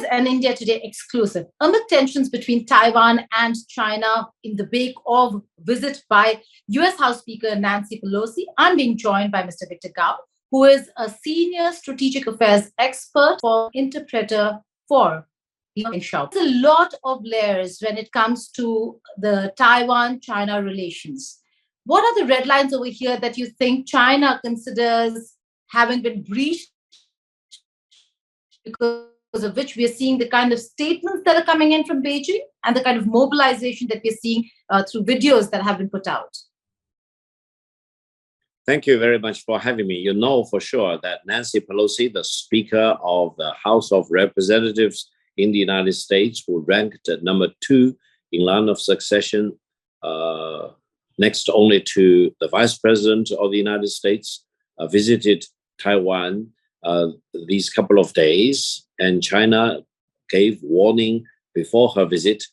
an India Today exclusive. Amid tensions between Taiwan and China in the wake of visit by US House Speaker Nancy Pelosi, I'm being joined by Mr. Victor Gao, who is a senior strategic affairs expert for interpreter for Shout. There's a lot of layers when it comes to the Taiwan-China relations. What are the red lines over here that you think China considers having been breached, because of which we are seeing the kind of statements that are coming in from Beijing and the kind of mobilization that we're seeing through videos that have been put out? Thank you very much for having me. You know for sure that Nancy Pelosi, the Speaker of the House of Representatives in the United States, who ranked at number 2 in line of succession, next only to the Vice President of the United States, visited Taiwan these couple of days, and China gave warning before her visit,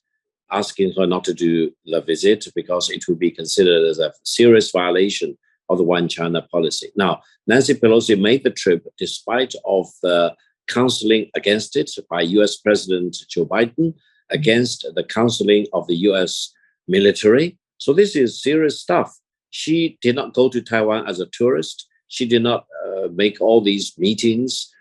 asking her not to do the visit because it would be considered as a serious violation of the One China policy. Now, Nancy Pelosi made the trip despite of the counseling against it by US President Joe Biden, against the counseling of the US military. So this is serious stuff. She did not go to Taiwan as a tourist. She did not make all these meetings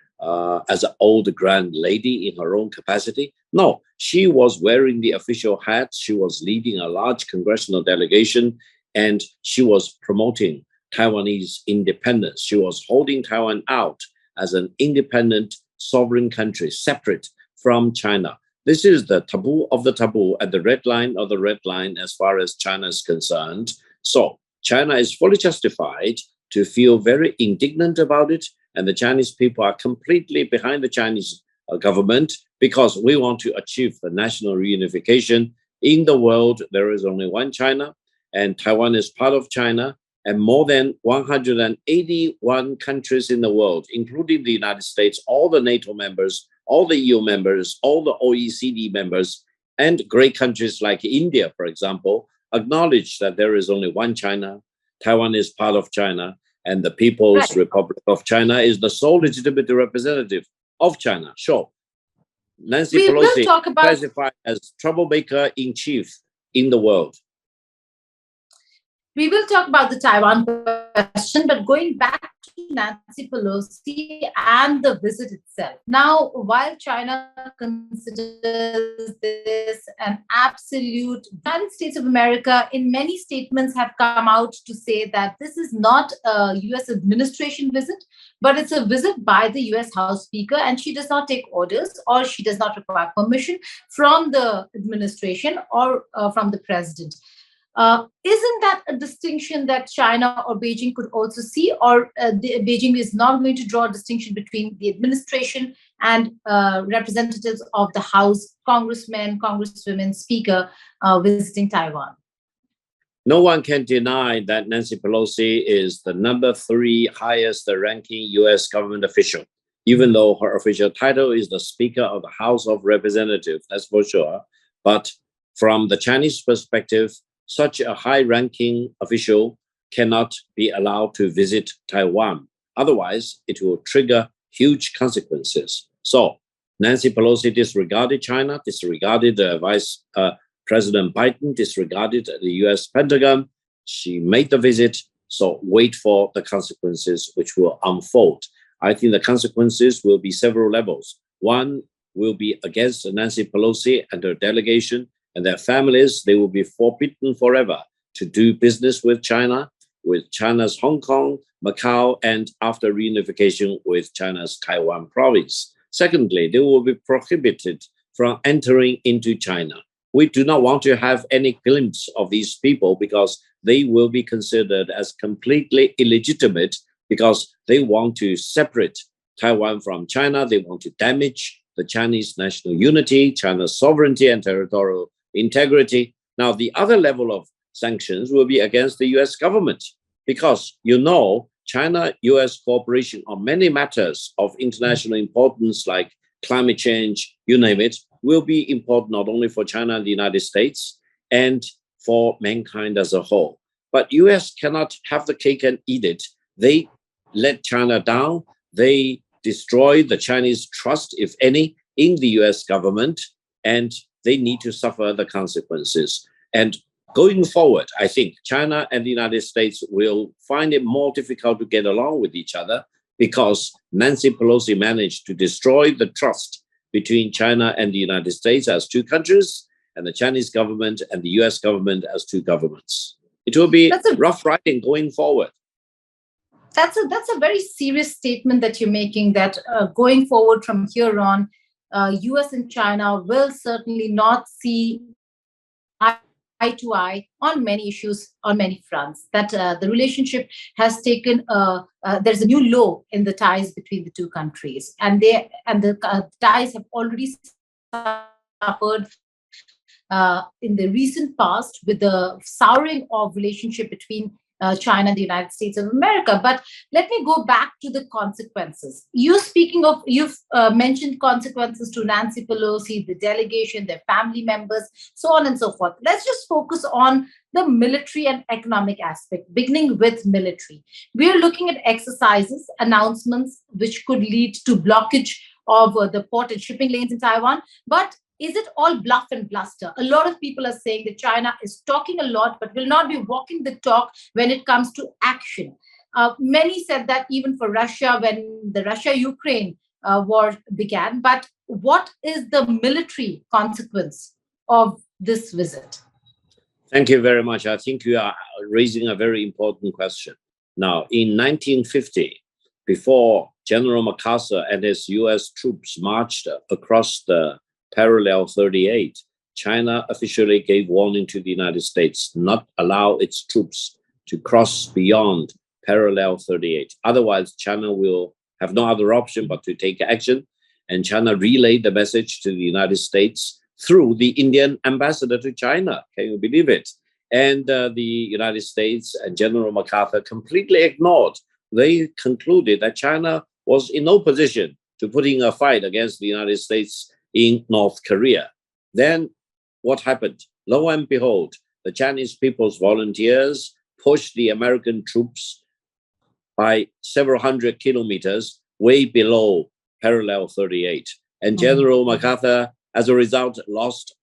as an old grand lady in her own capacity. No, she was wearing the official hat. She was leading a large congressional delegation, and she was promoting Taiwanese independence. She was holding Taiwan out as an independent sovereign country, separate from China. This is the taboo of the taboo and the red line of the red line as far as China is concerned. So China is fully justified to feel very indignant about it, and the Chinese people are completely behind the Chinese government, because we want to achieve the national reunification. In the world, there is only one China, and Taiwan is part of China, and more than 181 countries in the world, including the United States, all the NATO members, all the EU members, all the OECD members, and great countries like India, for example, acknowledge that there is only one China. Taiwan is part of China, and the People's Republic of China is the sole legitimate representative of China. Sure. Nancy Pelosi classified as Troublemaker-In-Chief in the world. We will talk about the Taiwan question, but going back to Nancy Pelosi and the visit itself. Now, while China considers this an absolute, the United States of America in many statements have come out to say that this is not a US administration visit, but it's a visit by the US House Speaker, and she does not take orders or she does not require permission from the administration or from the president. Isn't that a distinction that China or Beijing could also see, or Beijing is not going to draw a distinction between the administration and representatives of the House, congressmen, congresswomen, speaker visiting Taiwan? No one can deny that Nancy Pelosi is the number 3 highest ranking US government official, even though her official title is the Speaker of the House of Representatives, that's for sure. But from the Chinese perspective, such a high-ranking official cannot be allowed to visit Taiwan. Otherwise, it will trigger huge consequences. So Nancy Pelosi disregarded China, disregarded Vice President Biden, disregarded the US Pentagon. She made the visit, so wait for the consequences which will unfold. I think the consequences will be several levels. One will be against Nancy Pelosi and her delegation and their families. They will be forbidden forever to do business with China, with China's Hong Kong, Macau, and after reunification with China's Taiwan province. Secondly, they will be prohibited from entering into China. We do not want to have any glimpse of these people because they will be considered as completely illegitimate, because they want to separate Taiwan from China. They want to damage the Chinese national unity, China's sovereignty and territorial integrity. Now, the other level of sanctions will be against the US government, because, you know, China-US cooperation on many matters of international importance like climate change, you name it, will be important not only for China and the United States and for mankind as a whole. But US cannot have the cake and eat it. They let China down. They destroy the Chinese trust, if any, in the US government, and they need to suffer the consequences. And going forward, I think China and the United States will find it more difficult to get along with each other because Nancy Pelosi managed to destroy the trust between China and the United States as two countries, and the Chinese government and the US government as two governments. It will be rough riding going forward. That's a very serious statement that you're making, that going forward from here on, US and China will certainly not see eye to eye on many issues, on many fronts, that the relationship has taken, there's a new low in the ties between the two countries. And the ties have already suffered in the recent past with the souring of relationship between China and the United States of America. But let me go back to the consequences. You've mentioned consequences to Nancy Pelosi, the delegation, their family members, so on and so forth. Let's just focus on the military and economic aspect, beginning with military. We are looking at exercises, announcements, which could lead to blockage of the port and shipping lanes in Taiwan. But is it all bluff and bluster? A lot of people are saying that China is talking a lot, but will not be walking the talk when it comes to action. Many said that even for Russia, when the Russia-Ukraine war began. But what is the military consequence of this visit? Thank you very much. I think you are raising a very important question. Now, in 1950, before General MacArthur and his US troops marched across the Parallel 38, China officially gave warning to the United States not allow its troops to cross beyond Parallel 38. Otherwise, China will have no other option but to take action. And China relayed the message to the United States through the Indian ambassador to China. Can you believe it? And the United States and General MacArthur completely ignored. They concluded that China was in no position to put in a fight against the United States in North Korea. Then what happened? Lo and behold, the Chinese People's Volunteers pushed the American troops by several hundred kilometers way below Parallel 38. And General MacArthur, as a result, lost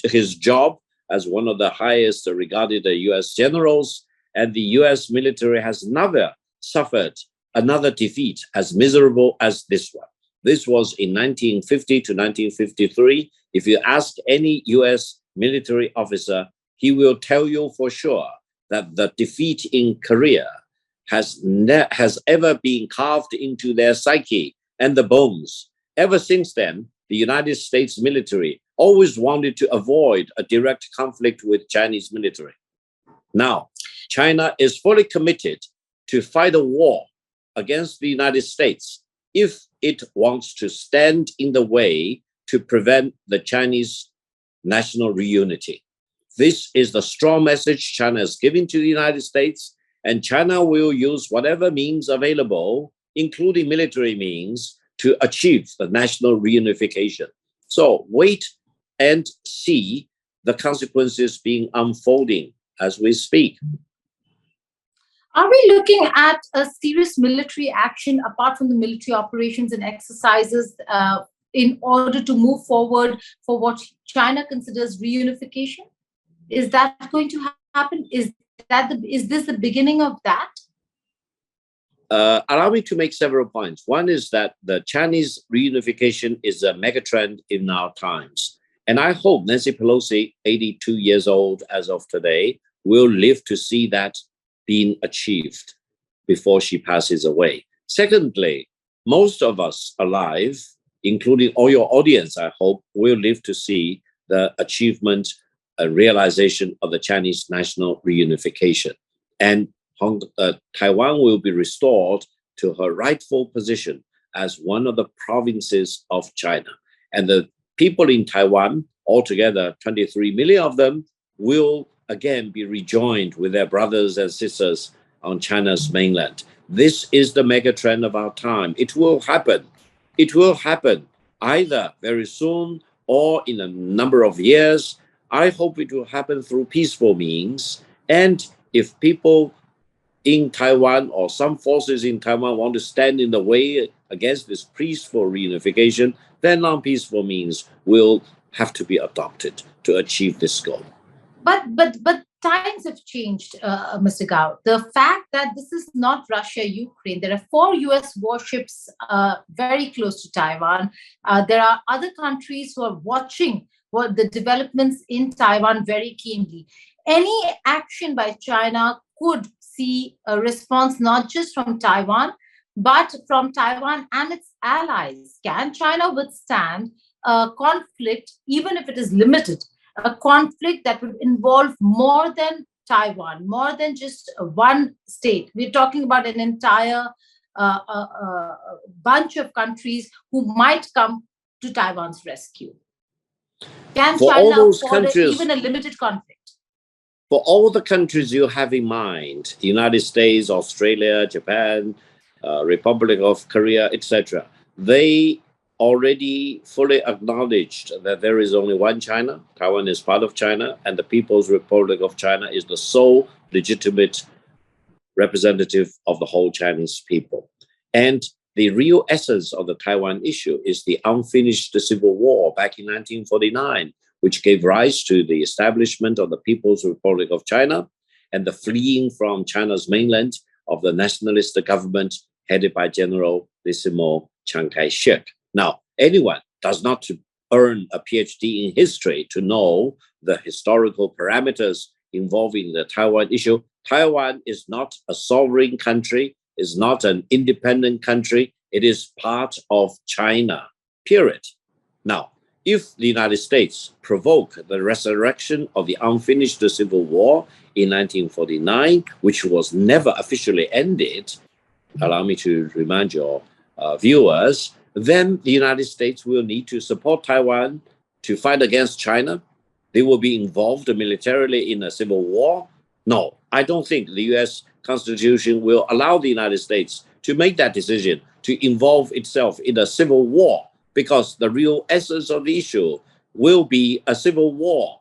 his job as one of the highest regarded US generals. And the US military has never suffered another defeat as miserable as this one. This was in 1950 to 1953. If you ask any US military officer, he will tell you for sure that the defeat in Korea has ever been carved into their psyche and the bones. Ever since then, the United States military always wanted to avoid a direct conflict with Chinese military. Now, China is fully committed to fight a war against the United States if it wants to stand in the way to prevent the Chinese national reunity. This is the strong message China is giving to the United States, and China will use whatever means available, including military means, to achieve the national reunification. So wait and see the consequences being unfolding as we speak. Are we looking at a serious military action apart from the military operations and exercises in order to move forward for what China considers reunification? Is that going to happen? Is this the beginning of that? Allow me to make several points. One is that the Chinese reunification is a megatrend in our times. And I hope Nancy Pelosi, 82 years old as of today, will live to see that being achieved before she passes away. Secondly, most of us alive, including all your audience, I hope, will live to see the achievement and realization of the Chinese national reunification. And Taiwan will be restored to her rightful position as one of the provinces of China. And the people in Taiwan, altogether 23 million of them, will again be rejoined with their brothers and sisters on China's mainland. This is the mega trend of our time. It will happen. It will happen either very soon or in a number of years. I hope it will happen through peaceful means. And if people in Taiwan or some forces in Taiwan want to stand in the way against this peaceful reunification, then non-peaceful means will have to be adopted to achieve this goal. But times have changed, Mr. Gao. The fact that this is not Russia, Ukraine, there are 4 US warships very close to Taiwan. There are other countries who are watching what the developments in Taiwan very keenly. Any action by China could see a response not just from Taiwan, but from Taiwan and its allies. Can China withstand a conflict, even if it is limited? A conflict that would involve more than Taiwan, more than just one state. We're talking about an entire bunch of countries who might come to Taiwan's rescue. Can For China all those afford countries, even a limited conflict? For all the countries you have in mind, the United States, Australia, Japan, Republic of Korea, etc., they already fully acknowledged that there is only one China. Taiwan is part of China, and the People's Republic of China is the sole legitimate representative of the whole Chinese people. And the real essence of the Taiwan issue is the unfinished civil war back in 1949, which gave rise to the establishment of the People's Republic of China and the fleeing from China's mainland of the nationalist government headed by Generalissimo Chiang Kai-shek. Now, anyone does not earn a PhD in history to know the historical parameters involving the Taiwan issue. Taiwan is not a sovereign country, is not an independent country. It is part of China, period. Now, if the United States provoke the resurrection of the unfinished civil war in 1949, which was never officially ended, allow me to remind your viewers, then the United States will need to support Taiwan to fight against China. They will be involved militarily in a civil war. No, I don't think the US Constitution will allow the United States to make that decision to involve itself in a civil war, because the real essence of the issue will be a civil war.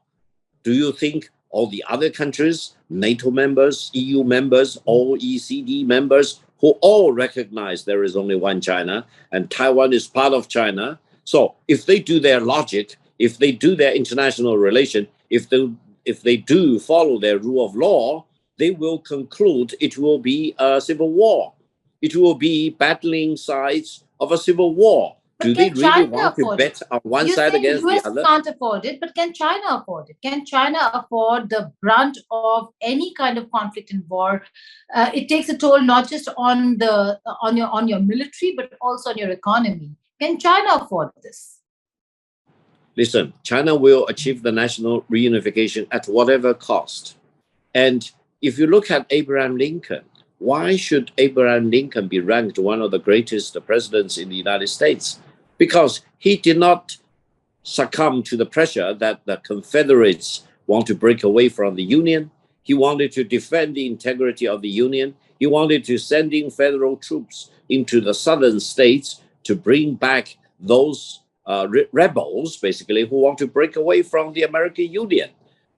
Do you think all the other countries, NATO members, EU members, OECD members, who all recognize there is only one China and Taiwan is part of China? So if they do their logic, if they do their international relation, if they do follow their rule of law, they will conclude it will be a civil war. It will be battling sides of a civil war. Do they really want to bet on one side against the other? US can't afford it, but can China afford it? Can China afford the brunt of any kind of conflict and war? It takes a toll not just on your military, but also on your economy. Can China afford this? Listen, China will achieve the national reunification at whatever cost. And if you look at Abraham Lincoln, why should Abraham Lincoln be ranked one of the greatest presidents in the United States? Because he did not succumb to the pressure that the Confederates want to break away from the Union. He wanted to defend the integrity of the Union. He wanted to send in federal troops into the southern states to bring back those rebels, basically, who want to break away from the American Union.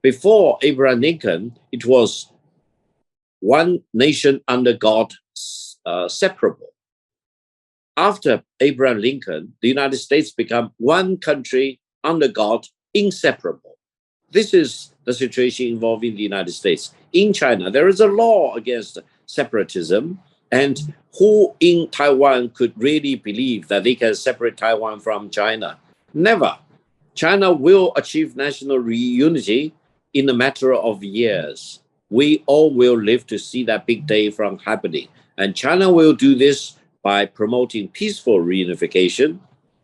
Before Abraham Lincoln, it was one nation under God, separable. After Abraham Lincoln, the United States became one country under God, inseparable. This is the situation involving the United States. In China, there is a law against separatism, and who in Taiwan could really believe that they can separate Taiwan from China? Never. China will achieve national reunity in a matter of years. We all will live to see that big day from happening. And China will do this by promoting peaceful reunification.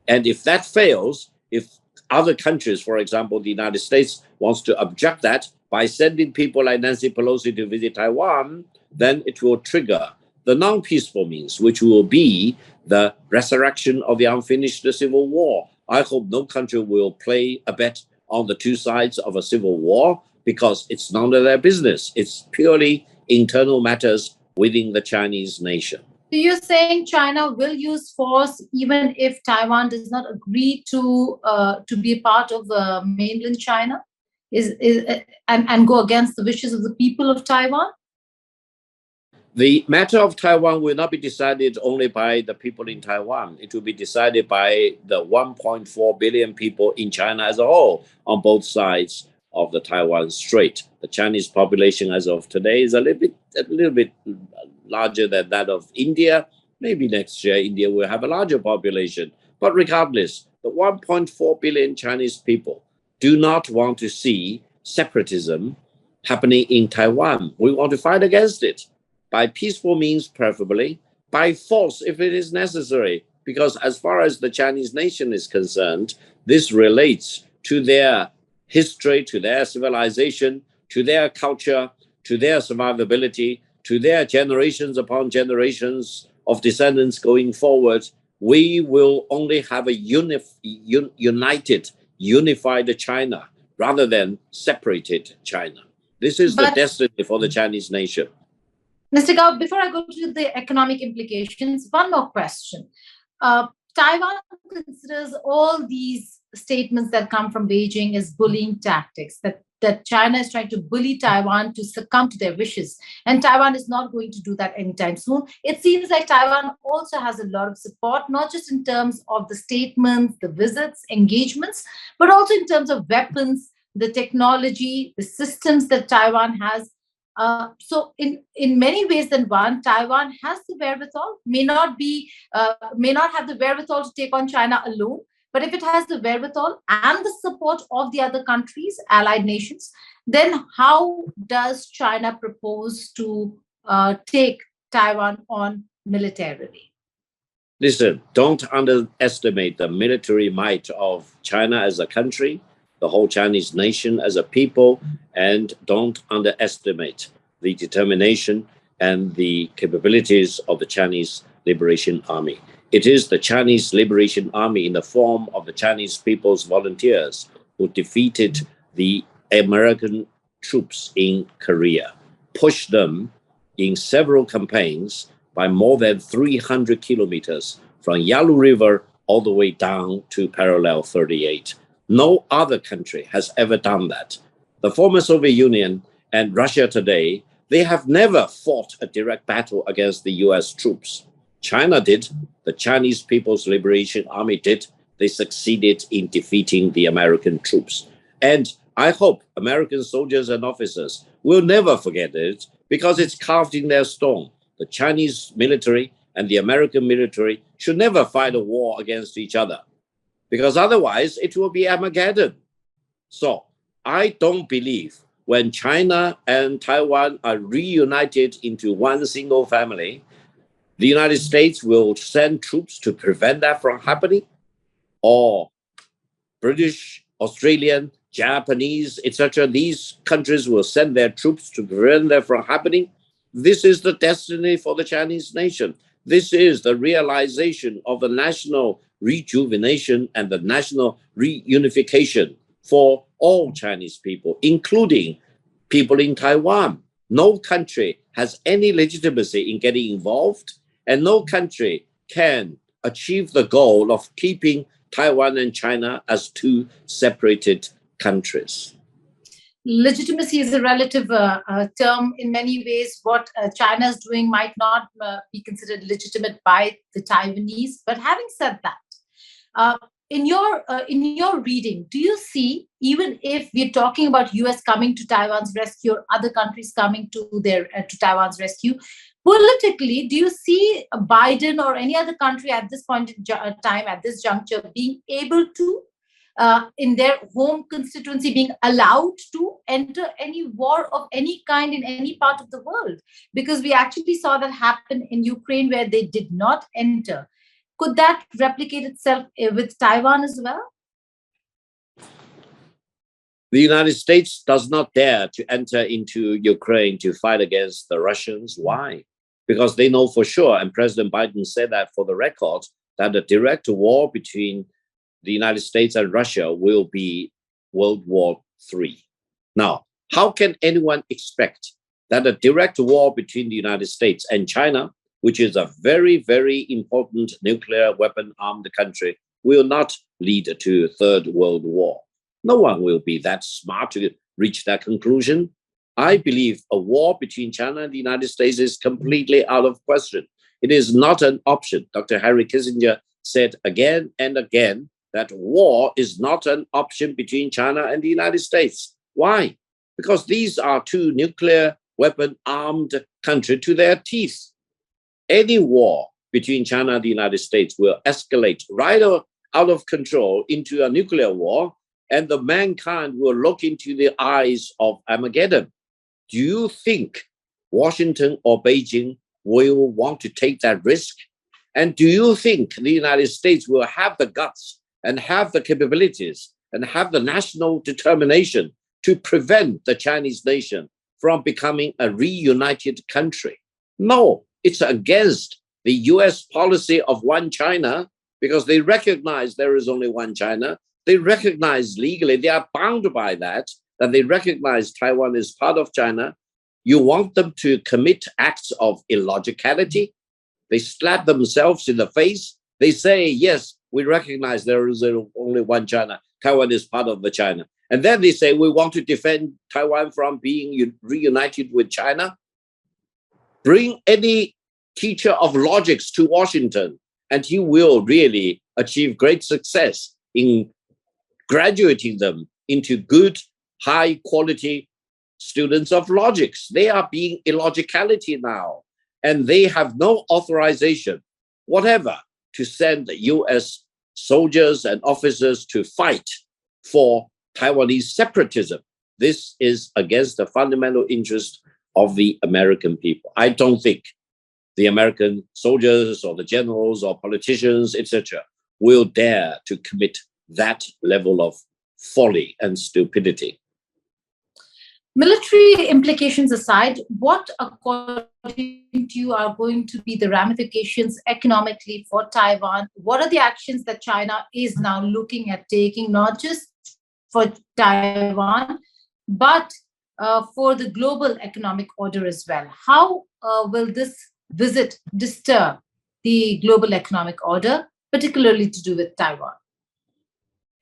And if that fails, if other countries, for example, the United States, wants to object that by sending people like Nancy Pelosi to visit Taiwan, then it will trigger the non-peaceful means, which will be the resurrection of the unfinished civil war. I hope no country will play a bet on the two sides of a civil war, because it's none of their business. It's purely internal matters within the Chinese nation. So you're saying China will use force even if Taiwan does not agree to be a part of mainland China, and go against the wishes of the people of Taiwan? The matter of Taiwan will not be decided only by the people in Taiwan. It will be decided by the 1.4 billion people in China as a whole on both sides of the Taiwan Strait. The Chinese population as of today is a little bit larger than that of India. Maybe next year India will have a larger population. But regardless, the 1.4 billion Chinese people do not want to see separatism happening in Taiwan. We want to fight against it by peaceful means, preferably, by force if it is necessary. Because as far as the Chinese nation is concerned, this relates to their history, to their civilization, to their culture, to their survivability, to their generations upon generations of descendants going forward. We will only have a united, unified China rather than separated China. This is the destiny for the Chinese nation. Mr. Gao, before I go to the economic implications, one more question. Taiwan considers all these statements that come from Beijing as bullying tactics, that China is trying to bully Taiwan to succumb to their wishes. And Taiwan is not going to do that anytime soon. It seems like Taiwan also has a lot of support, not just in terms of the statements, the visits, engagements, but also in terms of weapons, the technology, the systems that Taiwan has. So in many ways than one, Taiwan has the wherewithal, may not have the wherewithal to take on China alone, but if it has the wherewithal and the support of the other countries, allied nations, then how does China propose to take Taiwan on militarily? Listen, don't underestimate the military might of China as a country, the whole Chinese nation as a people, and don't underestimate the determination and the capabilities of the Chinese Liberation Army. It is the Chinese Liberation Army in the form of the Chinese People's Volunteers who defeated the American troops in Korea, pushed them in several campaigns by more than 300 kilometers from Yalu River all the way down to parallel 38. No other country has ever done that. The former Soviet Union and Russia today, they have never fought a direct battle against the US troops. China did. The Chinese People's Liberation Army did. They succeeded in defeating the American troops. And I hope American soldiers and officers will never forget it because it's carved in their stone. The Chinese military and the American military should never fight a war against each other, because otherwise it will be Armageddon. So I don't believe when China and Taiwan are reunited into one single family, the United States will send troops to prevent that from happening, or British, Australian, Japanese, etc. These countries will send their troops to prevent that from happening. This is the destiny for the Chinese nation. This is the realization of the national rejuvenation and the national reunification for all Chinese people, including people in Taiwan. No country has any legitimacy in getting involved, and no country can achieve the goal of keeping Taiwan and China as two separated countries. Legitimacy is a relative term. In many ways, what China is doing might not be considered legitimate by the Taiwanese. But having said that, in your reading, do you see, even if we're talking about US coming to Taiwan's rescue or other countries coming to Taiwan's rescue, politically, do you see Biden or any other country at this point in time, at this juncture, being able to, in their home constituency, being allowed to enter any war of any kind in any part of the world? Because we actually saw that happen in Ukraine, where they did not enter. Could that replicate itself with Taiwan as well? The United States does not dare to enter into Ukraine to fight against the Russians. Why? Because they know for sure, and President Biden said that for the record, that a direct war between the United States and Russia will be World War III. Now, how can anyone expect that a direct war between the United States and China, which is a very, very important nuclear weapon-armed country, will not lead to a third world war? No one will be that smart to reach that conclusion. I believe a war between China and the United States is completely out of question. It is not an option. Dr. Henry Kissinger said again and again that war is not an option between China and the United States. Why? Because these are two nuclear weapon armed countries to their teeth. Any war between China and the United States will escalate right out of control into a nuclear war, and the mankind will look into the eyes of Armageddon. Do you think Washington or Beijing will want to take that risk? And do you think the United States will have the guts and have the capabilities and have the national determination to prevent the Chinese nation from becoming a reunited country? No, it's against the US policy of one China, because they recognize there is only one China. They recognize legally, they are bound by that they recognize Taiwan is part of China. You want them to commit acts of illogicality. They slap themselves in the face. They say, yes, we recognize there is only one China. Taiwan is part of the China. And then they say, we want to defend Taiwan from being reunited with China. Bring any teacher of logics to Washington, and he will really achieve great success in graduating them into good, high quality students of logics. They are being illogicality now, and they have no authorization whatever to send the US soldiers and officers to fight for Taiwanese separatism. This is against the fundamental interest of the American people. I don't think the American soldiers or the generals or politicians, etc., will dare to commit that level of folly and stupidity. Military implications aside, what, according to you, are going to be the ramifications economically for Taiwan? What are the actions that China is now looking at taking, not just for Taiwan, but for the global economic order as well? How will this visit disturb the global economic order, particularly to do with Taiwan?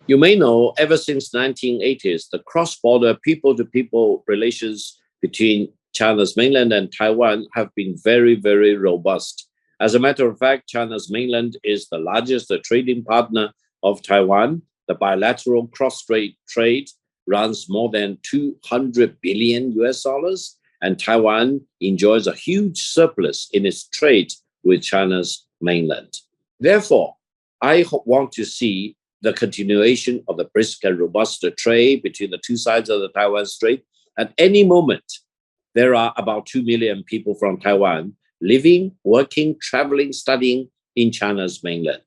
You may know, ever since 1980s, the cross-border people-to-people relations between China's mainland and Taiwan have been very, very robust. As a matter of fact, China's mainland is the largest trading partner of Taiwan. The bilateral cross-strait trade runs more than 200 billion US dollars, and Taiwan enjoys a huge surplus in its trade with China's mainland. Therefore, I want to see the continuation of the brisk and robust trade between the two sides of the Taiwan Strait. At any moment, there are about 2 million people from Taiwan living, working, traveling, studying in China's mainland.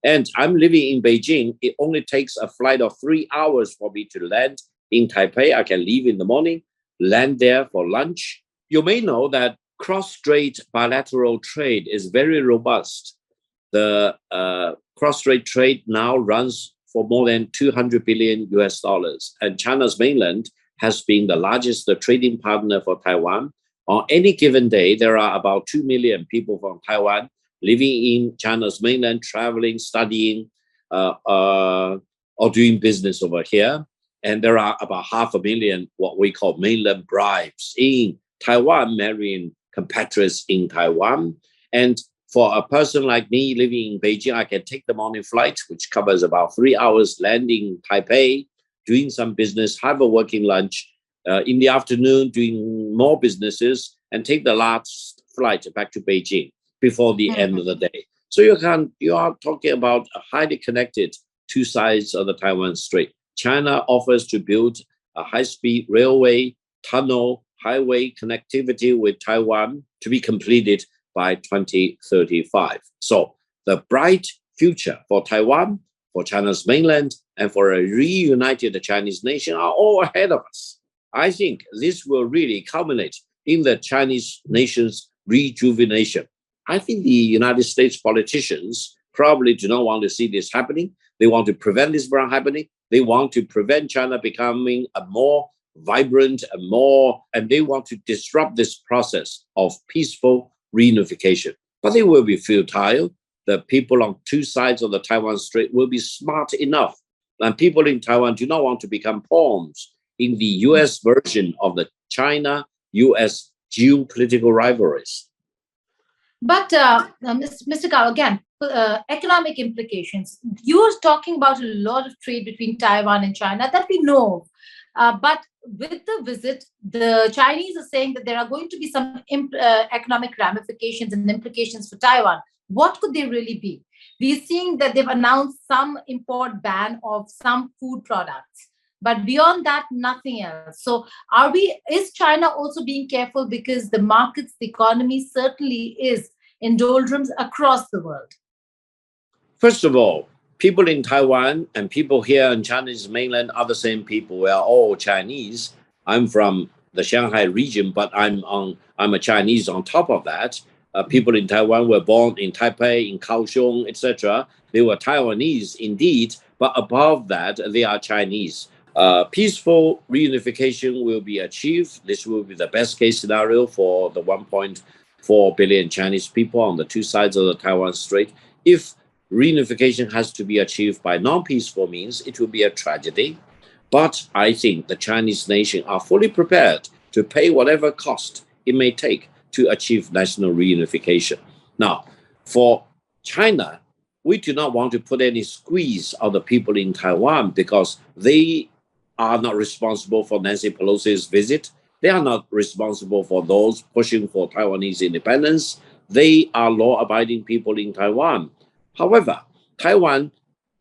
And I'm living in Beijing. It only takes a flight of 3 hours for me to land in Taipei. I can leave in the morning, land there for lunch. You may know that cross-strait bilateral trade is very robust. The cross-strait trade now runs for more than 200 billion US dollars. And China's mainland has been the largest trading partner for Taiwan. On any given day, there are about 2 million people from Taiwan living in China's mainland, traveling, studying, or doing business over here. And there are about 500,000 what we call mainland brides in Taiwan, marrying compatriots in Taiwan. And for a person like me living in Beijing, I can take the morning flight, which covers about 3 hours, landing in Taipei, doing some business, have a working lunch, in the afternoon doing more businesses, and take the last flight back to Beijing before the end of the day. So you are talking about a highly connected two sides of the Taiwan Strait. China offers to build a high-speed railway, tunnel, highway connectivity with Taiwan to be completed by 2035. So the bright future for Taiwan, for China's mainland, and for a reunited Chinese nation are all ahead of us. I think this will really culminate in the Chinese nation's rejuvenation. I think the United States politicians probably do not want to see this happening. They want to prevent this from happening. They want to prevent China becoming a more vibrant and they want to disrupt this process of peaceful reunification. But they will be futile. The people on two sides of the Taiwan Strait will be smart enough. And people in Taiwan do not want to become pawns in the US version of the China-US geopolitical rivalries. But Mr. Gao, again, economic implications. You are talking about a lot of trade between Taiwan and China that we know of. But with the visit, the Chinese are saying that there are going to be some economic ramifications and implications for Taiwan. What could they really be? We're seeing that they've announced some import ban of some food products. But beyond that, nothing else. So is China also being careful because the markets, the economy certainly is in doldrums across the world? First of all, people in Taiwan and people here in Chinese mainland are the same people. We are all Chinese. I'm from the Shanghai region, but I'm a Chinese on top of that. People in Taiwan were born in Taipei, in Kaohsiung, etc. They were Taiwanese indeed, but above that, they are Chinese. Peaceful reunification will be achieved. This will be the best case scenario for the 1.4 billion Chinese people on the two sides of the Taiwan Strait. If reunification has to be achieved by non-peaceful means, it will be a tragedy. But I think the Chinese nation are fully prepared to pay whatever cost it may take to achieve national reunification. Now, for China, we do not want to put any squeeze on the people in Taiwan because they are not responsible for Nancy Pelosi's visit. They are not responsible for those pushing for Taiwanese independence. They are law-abiding people in Taiwan. However, Taiwan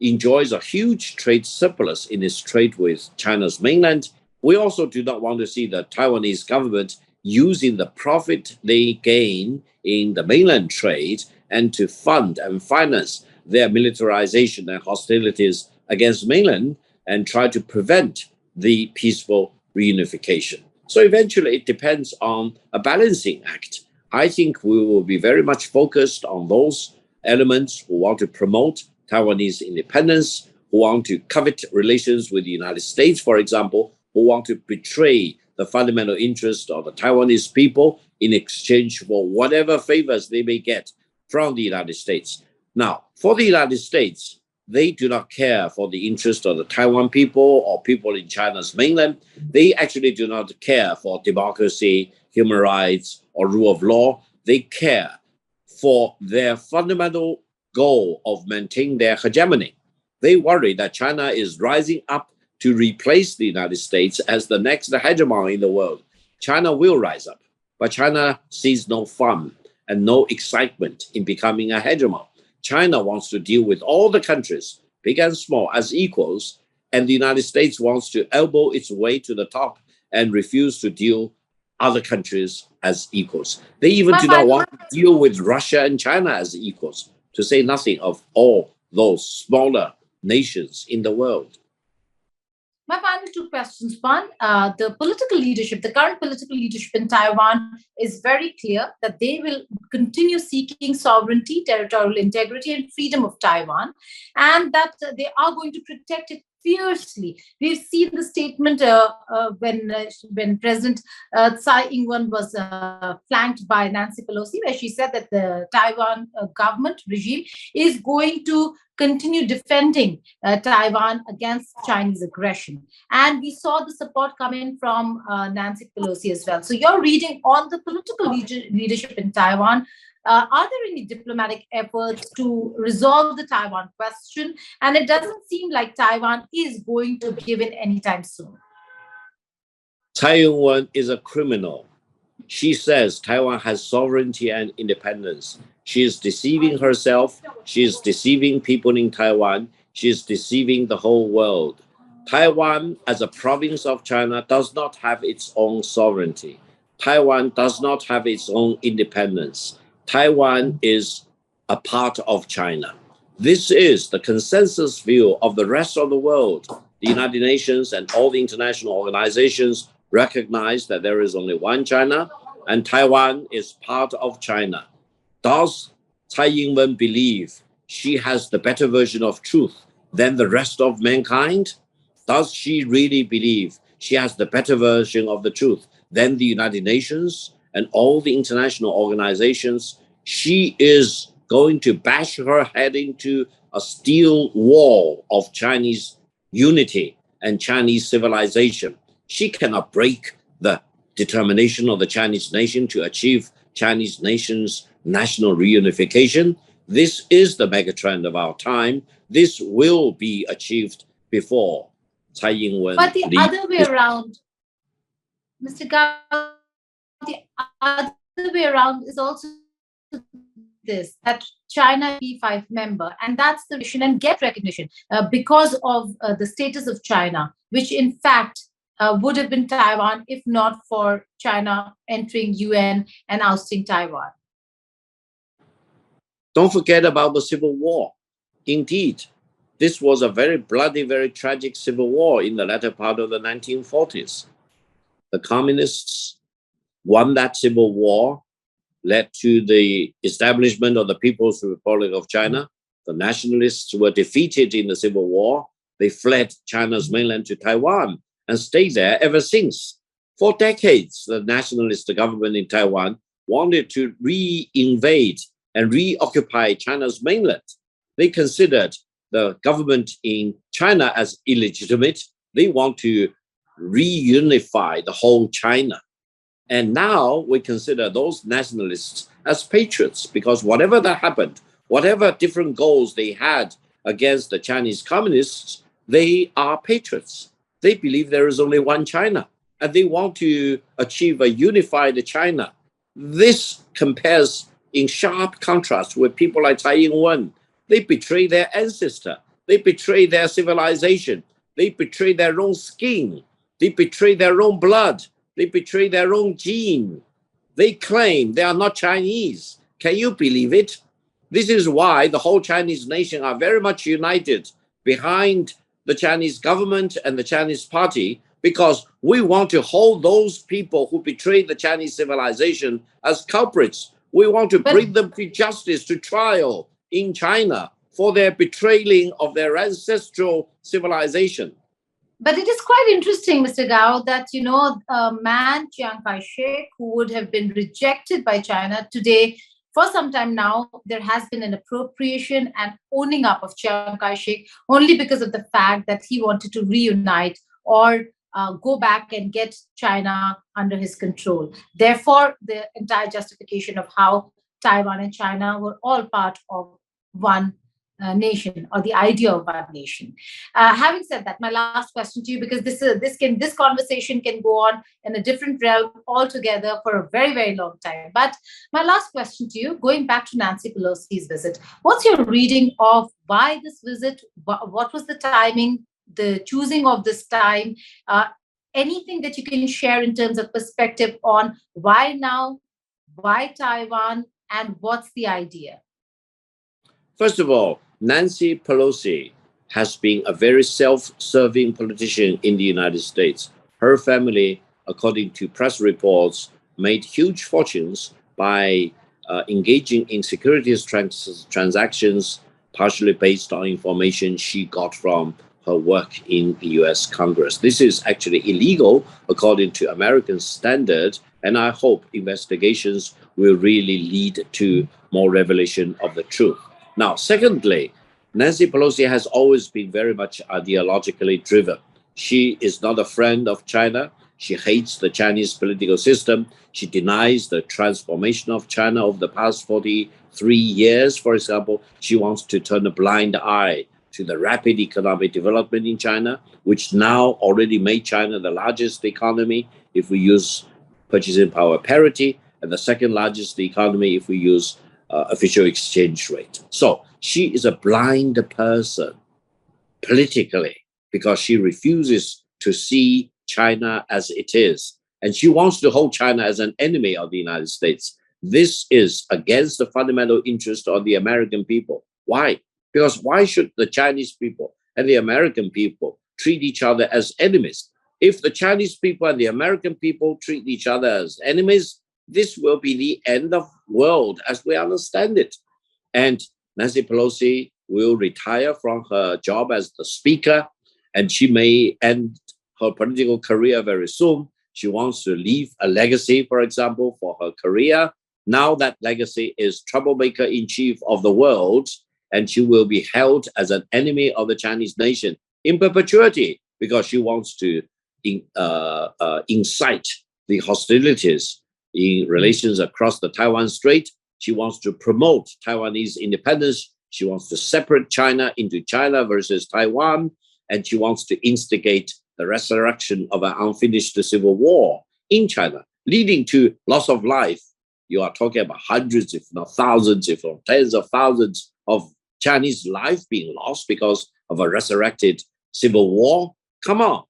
enjoys a huge trade surplus in its trade with China's mainland. We also do not want to see the Taiwanese government using the profit they gain in the mainland trade and to fund and finance their militarization and hostilities against mainland and try to prevent the peaceful reunification. So eventually it depends on a balancing act. I think we will be very much focused on those elements who want to promote Taiwanese independence, who want to covet relations with the United States, for example, who want to betray the fundamental interest of the Taiwanese people in exchange for whatever favors they may get from the United States. Now, for the United States, they do not care for the interest of the Taiwan people or people in China's mainland. They actually do not care for democracy, human rights, or rule of law. They care for their fundamental goal of maintaining their hegemony. They worry that China is rising up to replace the United States as the next hegemon in the world. China will rise up, but China sees no fun and no excitement in becoming a hegemon. China wants to deal with all the countries, big and small, as equals, and the United States wants to elbow its way to the top and refuse to deal other countries as equals. They even do not want to deal with Russia and China as equals, to say nothing of all those smaller nations in the world. My final two questions. One, the political leadership, the current political leadership in Taiwan is very clear that they will continue seeking sovereignty, territorial integrity, and freedom of Taiwan, and that they are going to protect it fiercely. We've seen the statement when President Tsai Ing-wen was flanked by Nancy Pelosi, where she said that the Taiwan government regime is going to continue defending Taiwan against Chinese aggression. And we saw the support come in from Nancy Pelosi as well. So your reading on the political leadership in Taiwan, are there any diplomatic efforts to resolve the Taiwan question? And it doesn't seem like Taiwan is going to give in anytime soon. Tsai Ing-wen is a criminal. She says Taiwan has sovereignty and independence. She is deceiving herself. She is deceiving people in Taiwan. She is deceiving the whole world. Taiwan, as a province of China, does not have its own sovereignty. Taiwan does not have its own independence. Taiwan is a part of China. This is the consensus view of the rest of the world. The United Nations and all the international organizations recognize that there is only one China, and Taiwan is part of China. Does Tsai Ing-wen believe she has the better version of truth than the rest of mankind? Does she really believe she has the better version of the truth than the United Nations and all the international organizations? She is going to bash her head into a steel wall of Chinese unity and Chinese civilization. She cannot break the determination of the Chinese nation to achieve Chinese nation's national reunification. This is the megatrend of our time. This will be achieved before Tsai Ing-wen. But the other way around, Mr. Gao, the other way around is also this, that China P5 member, and that's the mission and get recognition because of the status of China, which in fact would have been Taiwan if not for China entering UN and ousting Taiwan. Don't forget about the Civil War. Indeed, this was a very bloody, very tragic civil war in the latter part of the 1940s. The communists won that civil war, led to the establishment of the People's Republic of China. The nationalists were defeated in the civil war. They fled China's mainland to Taiwan and stayed there ever since. For decades, the nationalist government in Taiwan wanted to re-invade and reoccupy China's mainland. They considered the government in China as illegitimate. They want to reunify the whole China. And now we consider those nationalists as patriots, because whatever that happened, whatever different goals they had against the Chinese communists, they are patriots. They believe there is only one China, and they want to achieve a unified China. This compares in sharp contrast with people like Tsai Ing-wen. They betray their ancestor. They betray their civilization. They betray their own skin. They betray their own blood. They betray their own gene. They claim they are not Chinese. Can you believe it? This is why the whole Chinese nation are very much united behind the Chinese government and the Chinese party, because we want to hold those people who betrayed the Chinese civilization as culprits. We want to bring them to justice, to trial in China for their betraying of their ancestral civilization. But it is quite interesting, Mr. Gao, that, you know, a man, Chiang Kai-shek, who would have been rejected by China today, for some time now, there has been an appropriation and owning up of Chiang Kai-shek only because of the fact that he wanted to reunite or go back and get China under his control. Therefore, the entire justification of how Taiwan and China were all part of one nation, or the idea of one nation. Having said that, my last question to you, because this conversation can go on in a different realm altogether for a very, very long time. But my last question to you, going back to Nancy Pelosi's visit, what's your reading of why this visit? What was the timing, the choosing of this time? Anything that you can share in terms of perspective on why now, why Taiwan, and what's the idea? First of all, Nancy Pelosi has been a very self-serving politician in the United States. Her family, according to press reports, made huge fortunes by engaging in securities transactions, partially based on information she got from her work in the US Congress. This is actually illegal according to American standards, and I hope investigations will really lead to more revelation of the truth. Now, secondly, Nancy Pelosi has always been very much ideologically driven. She is not a friend of China. She hates the Chinese political system. She denies the transformation of China over the past 43 years. For example, she wants to turn a blind eye to the rapid economic development in China, which now already made China the largest economy if we use purchasing power parity, and the second largest economy if we use official exchange rate. So she is a blind person politically because she refuses to see China as it is. And she wants to hold China as an enemy of the United States. This is against the fundamental interest of the American people. Why? Because why should the Chinese people and the American people treat each other as enemies? If the Chinese people and the American people treat each other as enemies, this will be the end of the world as we understand it. And Nancy Pelosi will retire from her job as the speaker, and she may end her political career very soon. She wants to leave a legacy, for example, for her career. Now that legacy is Troublemaker-In-Chief of the world, and she will be held as an enemy of the Chinese nation in perpetuity because she wants to incite the hostilities in relations across the Taiwan Strait. She wants to promote Taiwanese independence. She wants to separate China into China versus Taiwan. And she wants to instigate the resurrection of an unfinished civil war in China, leading to loss of life. You are talking about hundreds, if not thousands, if not tens of thousands of Chinese life being lost because of a resurrected civil war. Come on.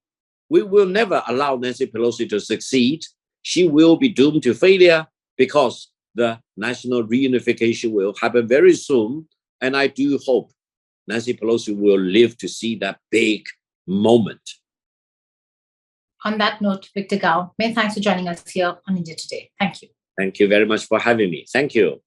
We will never allow Nancy Pelosi to succeed. She will be doomed to failure because the national reunification will happen very soon. And I do hope Nancy Pelosi will live to see that big moment. On that note, Victor Gao, many thanks for joining us here on India Today. Thank you. Thank you very much for having me. Thank you.